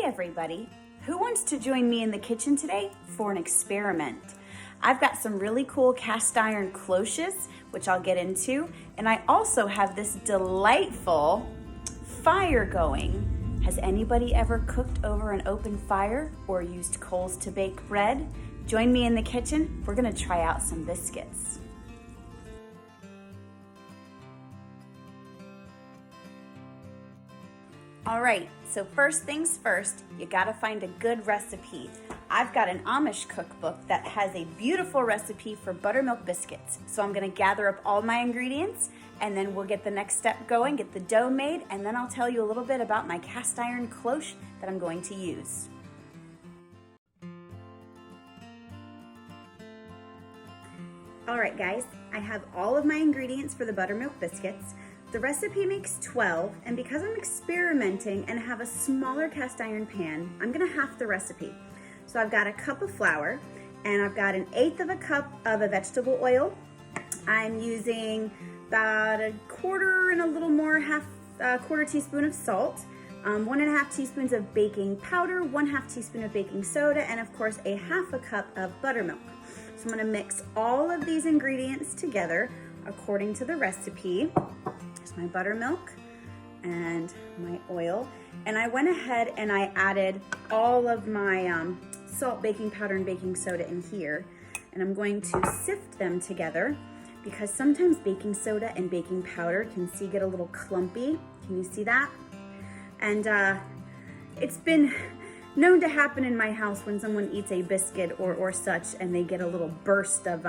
everybody. Who wants to join me in the kitchen today for an experiment? I've got some really cool cast iron cloches, which I'll get into, and I also have this delightful fire going. Has anybody ever cooked over an open fire or used coals to bake bread? Join me in the kitchen. We're gonna try out some biscuits. All right, so first things first, you gotta find a good recipe. I've got an Amish cookbook that has a beautiful recipe for buttermilk biscuits. So I'm gonna gather up all my ingredients and then we'll get the next step going, get the dough made, and then I'll tell you a little bit about my cast iron cloche that I'm going to use. All right guys, I have all of my ingredients for the buttermilk biscuits. The recipe makes 12, and because I'm experimenting and have a smaller cast iron pan, I'm gonna half the recipe. So I've got a cup of flour, and I've got 1/8 of a cup of a vegetable oil. I'm using about 1/4 and a little more, quarter teaspoon of salt, 1½ teaspoons of baking powder, 1/2 teaspoon of baking soda, and of course a 1/2 cup of buttermilk. So I'm gonna mix all of these ingredients together according to the recipe. There's my buttermilk and my oil. And I went ahead and I added all of my salt, baking powder, and baking soda in here. And I'm going to sift them together because sometimes baking soda and baking powder can get a little clumpy. Can you see that? And it's been known to happen in my house when someone eats a biscuit or such and they get a little burst of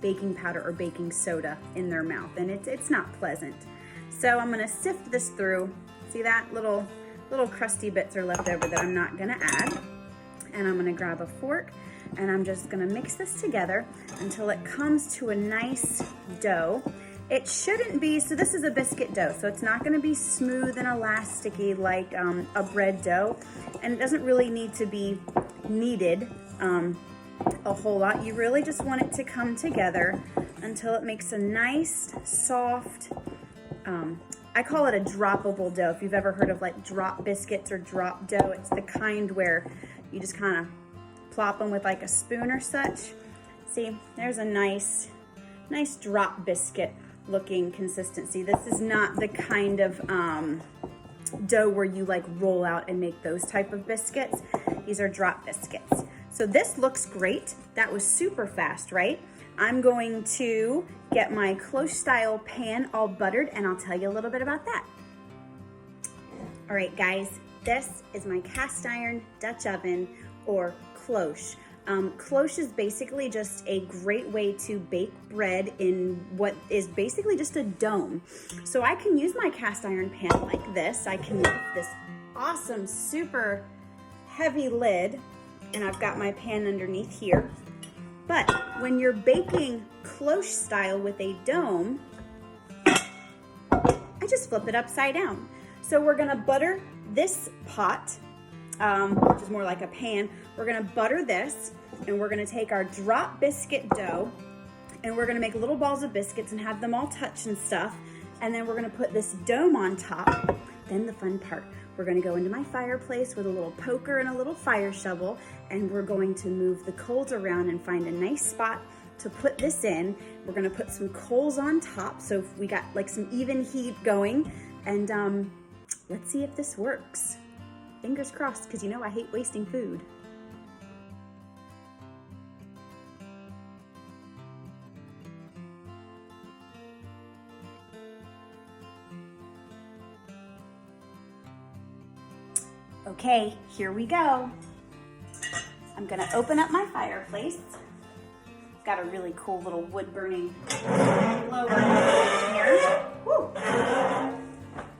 baking powder or baking soda in their mouth, and it's not pleasant. So I'm gonna sift this through. See that? Little crusty bits are left over that I'm not gonna add. And I'm gonna grab a fork and I'm just gonna mix this together until it comes to a nice dough. It shouldn't be, so this is a biscuit dough, so it's not gonna be smooth and elasticy like a bread dough, and it doesn't really need to be kneaded a whole lot. You really just want it to come together until it makes a nice, soft, I call it a droppable dough. If you've ever heard of like drop biscuits or drop dough, it's the kind where you just kind of plop them with like a spoon or such. See, there's a nice drop biscuit looking consistency. This is not the kind of dough where you like roll out and make those type of biscuits. These are drop biscuits. So this looks great. That was super fast, right? I'm going to get my cloche style pan all buttered and I'll tell you a little bit about that. All right guys, this is my cast iron Dutch oven or cloche. Cloche is basically just a great way to bake bread in what is basically just a dome. So I can use my cast iron pan like this. I can lift this awesome, super heavy lid, and I've got my pan underneath here. But when you're baking cloche style with a dome, I just flip it upside down. So we're gonna butter this pot, which is more like a pan. We're gonna butter this, and we're gonna take our drop biscuit dough, and we're gonna make little balls of biscuits and have them all touch and stuff. And then we're gonna put this dome on top. Then the fun part, we're gonna go into my fireplace with a little poker and a little fire shovel, and we're going to move the coals around and find a nice spot to put this in. We're gonna put some coals on top, so we got like some even heat going, and let's see if this works. Fingers crossed, because you know I hate wasting food. Okay, here we go. I'm gonna open up my fireplace. It's got a really cool little wood burning blower in here. Woo.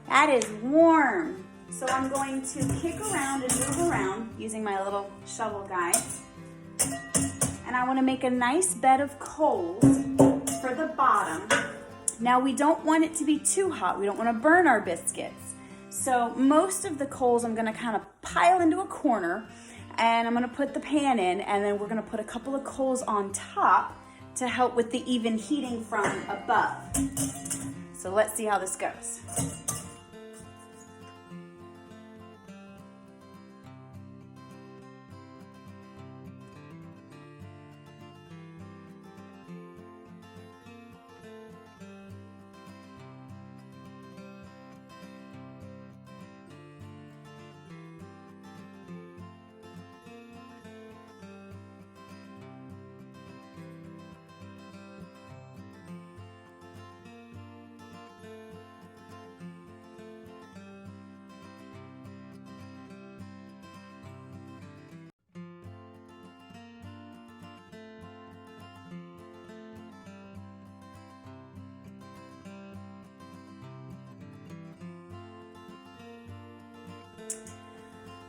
That is warm. So I'm going to kick around and move around using my little shovel guide. And I wanna make a nice bed of coals for the bottom. Now we don't want it to be too hot. We don't wanna burn our biscuits. So most of the coals I'm gonna kind of pile into a corner, and I'm gonna put the pan in, and then we're gonna put a couple of coals on top to help with the even heating from above. So let's see how this goes.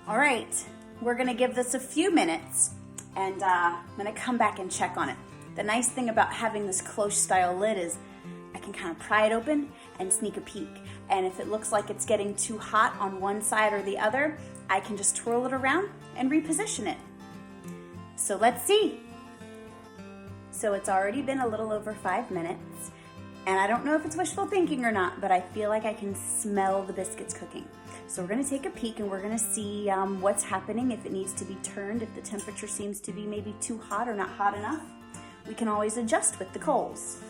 All right, we're gonna give this a few minutes and I'm gonna come back and check on it. The nice thing about having this cloche style lid is I can kind of pry it open and sneak a peek. And if it looks like it's getting too hot on one side or the other, I can just twirl it around and reposition it. So let's see. So it's already been a little over 5 minutes, and I don't know if it's wishful thinking or not, but I feel like I can smell the biscuits cooking. So we're gonna take a peek and we're gonna see what's happening, if it needs to be turned, if the temperature seems to be maybe too hot or not hot enough. We can always adjust with the coals.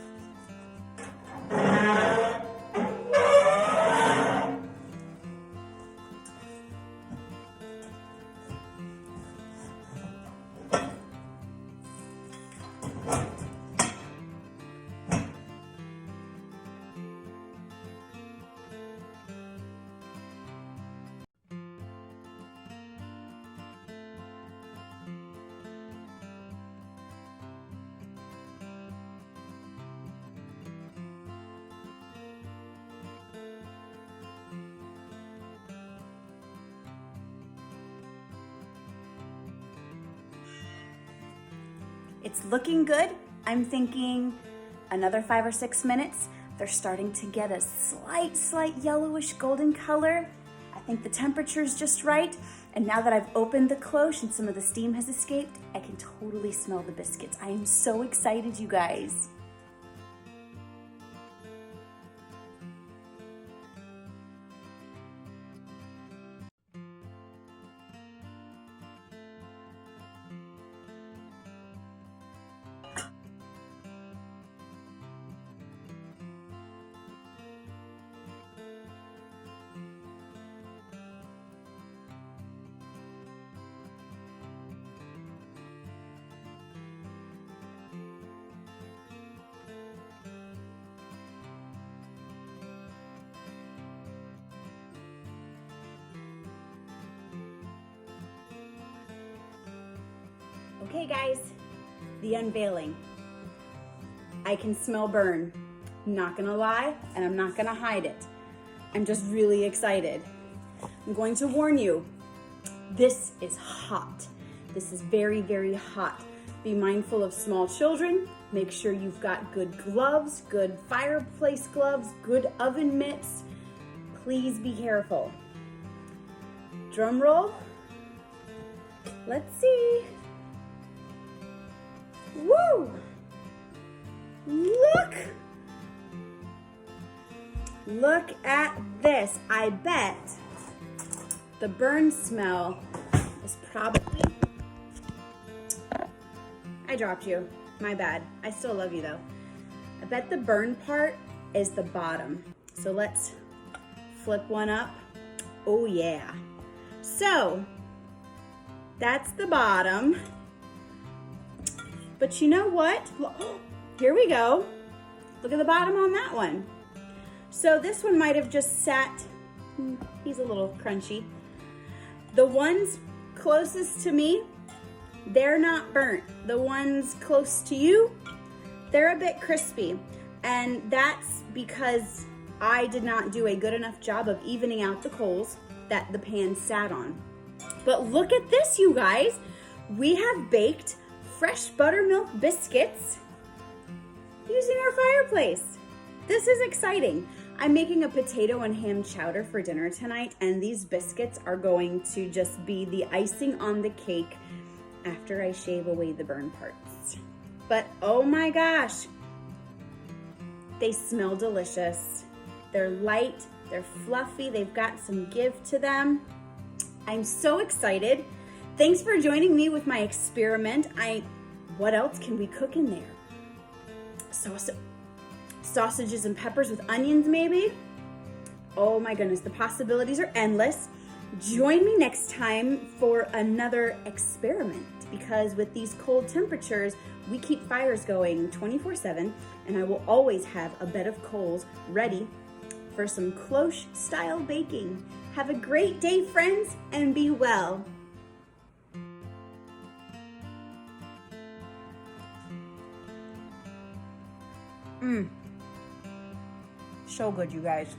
It's looking good. I'm thinking another 5 or 6 minutes. They're starting to get a slight yellowish golden color. I think the temperature's just right. And now that I've opened the cloche and some of the steam has escaped, I can totally smell the biscuits. I am so excited, you guys. Okay guys, the unveiling. I can smell burn. I'm not gonna lie, and I'm not gonna hide it. I'm just really excited. I'm going to warn you, this is hot. This is very hot. Be mindful of small children. Make sure you've got good gloves, good fireplace gloves, good oven mitts. Please be careful. Drum roll. Let's see. Woo! Look at this. I bet the burn smell is probably... I dropped you. My bad. I still love you though. I bet the burn part is the bottom. So let's flip one up. Oh yeah. So that's the bottom. But you know what? Here we go. Look at the bottom on that one. So this one might have just sat, he's a little crunchy. The ones closest to me, they're not burnt. The ones close to you, they're a bit crispy. And that's because I did not do a good enough job of evening out the coals that the pan sat on. But look at this, you guys. We have baked fresh buttermilk biscuits using our fireplace. This is exciting. I'm making a potato and ham chowder for dinner tonight, and these biscuits are going to just be the icing on the cake after I shave away the burn parts. But oh my gosh, they smell delicious. They're light, they're fluffy, they've got some give to them. I'm so excited. Thanks for joining me with my experiment. What else can we cook in there? Sausages and peppers with onions, maybe? Oh my goodness, the possibilities are endless. Join me next time for another experiment, because with these cold temperatures, we keep fires going 24/7, and I will always have a bed of coals ready for some cloche style baking. Have a great day, friends, and be well. So good, you guys.